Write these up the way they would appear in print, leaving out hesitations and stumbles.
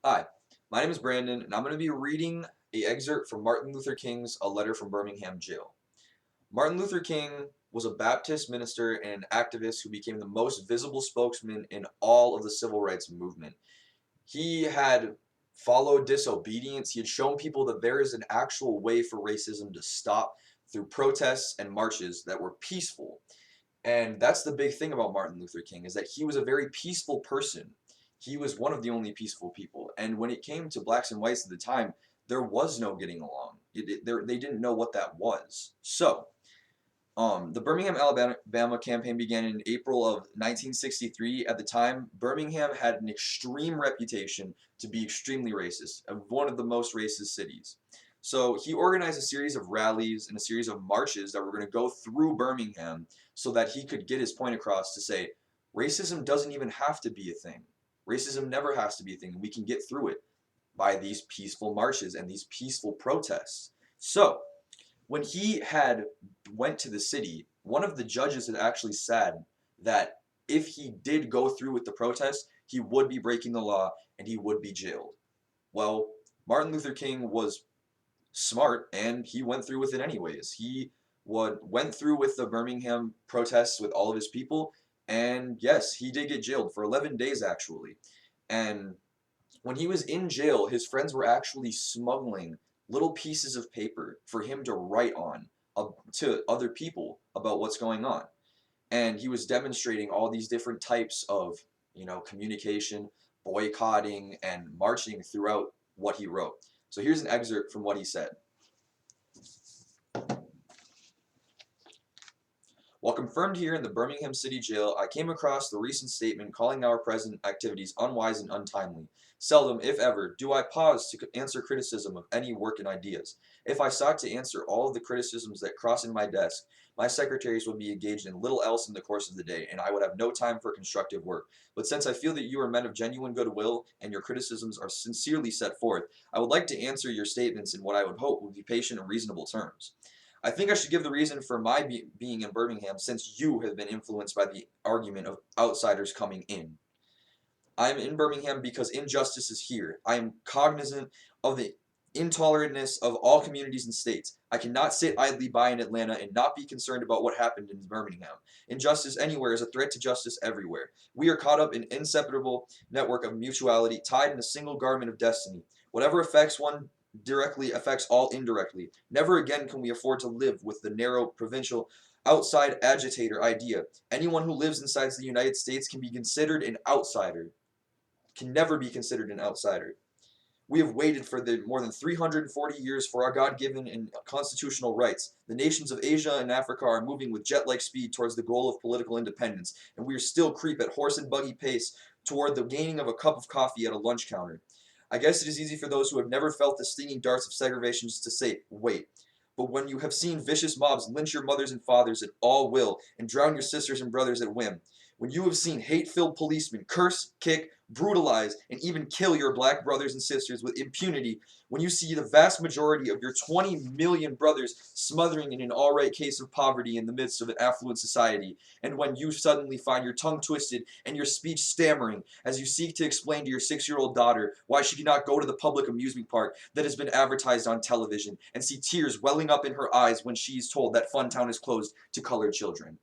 Hi, my name is Brandon, and I'm going to be reading a excerpt from Martin Luther King's A Letter from Birmingham Jail. Martin Luther King was a Baptist minister and an activist who became the most visible spokesman in all of the civil rights movement. He had followed disobedience. He had shown people that there is an actual way for racism to stop through protests and marches that were peaceful. And that's the big thing about Martin Luther King is that he was a very peaceful person. He was one of the only peaceful people. And when it came to blacks and whites at the time, there was no getting along. They didn't know what that was. So, the Birmingham, Alabama campaign began in April of 1963. At the time, Birmingham had an extreme reputation to be extremely racist, one of the most racist cities. So he organized a series of rallies and a series of marches that were going to go through Birmingham so that he could get his point across to say, racism doesn't even have to be a thing. Racism never has to be a thing. We can get through it by these peaceful marches and these peaceful protests. So, when he had went to the city, one of the judges had actually said that if he did go through with the protest, he would be breaking the law and he would be jailed. Well, Martin Luther King was smart and he went through with it anyways. He went through with the Birmingham protests with all of his people, and yes, he did get jailed for 11 days actually. And when he was in jail, his friends were actually smuggling little pieces of paper for him to write on to other people about what's going on. And he was demonstrating all these different types of, communication, boycotting, and marching throughout what he wrote. So here's an excerpt from what he said. While confirmed here in the Birmingham City Jail, I came across the recent statement calling our present activities unwise and untimely. Seldom, if ever, do I pause to answer criticism of any work and ideas. If I sought to answer all of the criticisms that cross in my desk, my secretaries would be engaged in little else in the course of the day, and I would have no time for constructive work. But since I feel that you are men of genuine goodwill and your criticisms are sincerely set forth, I would like to answer your statements in what I would hope would be patient and reasonable terms. I think I should give the reason for my being in Birmingham since you have been influenced by the argument of outsiders coming in. I am in Birmingham because injustice is here. I am cognizant of the intolerantness of all communities and states. I cannot sit idly by in Atlanta and not be concerned about what happened in Birmingham. Injustice anywhere is a threat to justice everywhere. We are caught up in an inseparable network of mutuality, tied in a single garment of destiny. Whatever affects one directly affects all indirectly. Never again can we afford to live with the narrow, provincial, outside agitator idea. Anyone who lives inside the United States can be considered an outsider, can never be considered an outsider. We have waited for the more than 340 years for our God-given and constitutional rights. The nations of Asia and Africa are moving with jet-like speed towards the goal of political independence, and we are still creep at horse and buggy pace toward the gaining of a cup of coffee at a lunch counter. I guess it is easy for those who have never felt the stinging darts of segregation just to say, wait. But when you have seen vicious mobs lynch your mothers and fathers at all will and drown your sisters and brothers at whim, when you have seen hate-filled policemen curse, kick, brutalize, and even kill your black brothers and sisters with impunity, when you see the vast majority of your 20 million brothers smothering in an all-right case of poverty in the midst of an affluent society, and when you suddenly find your tongue twisted and your speech stammering as you seek to explain to your 6-year-old daughter why she cannot go to the public amusement park that has been advertised on television, and see tears welling up in her eyes when she is told that Funtown is closed to colored children.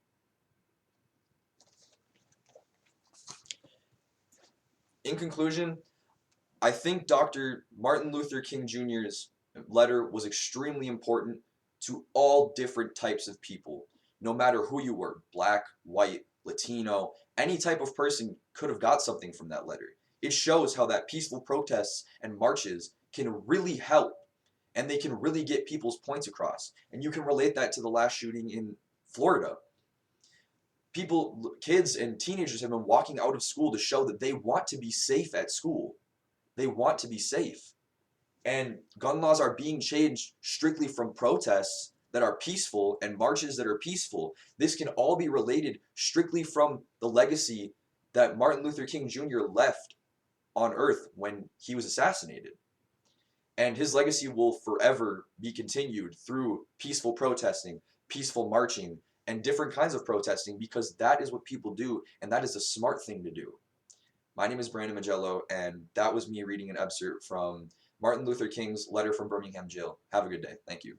In conclusion, I think Dr. Martin Luther King Jr.'s letter was extremely important to all different types of people, no matter who you were, black, white, Latino, any type of person could have got something from that letter. It shows how that peaceful protests and marches can really help and they can really get people's points across. And you can relate that to the last shooting in Florida. People, kids and teenagers have been walking out of school to show that they want to be safe at school. They want to be safe. And gun laws are being changed strictly from protests that are peaceful and marches that are peaceful. This can all be related strictly from the legacy that Martin Luther King Jr. left on earth when he was assassinated. And his legacy will forever be continued through peaceful protesting, peaceful marching, and different kinds of protesting because that is what people do and that is a smart thing to do. My name is Brandon Magello, and that was me reading an excerpt from Martin Luther King's letter from Birmingham jail. Have a good day. Thank you.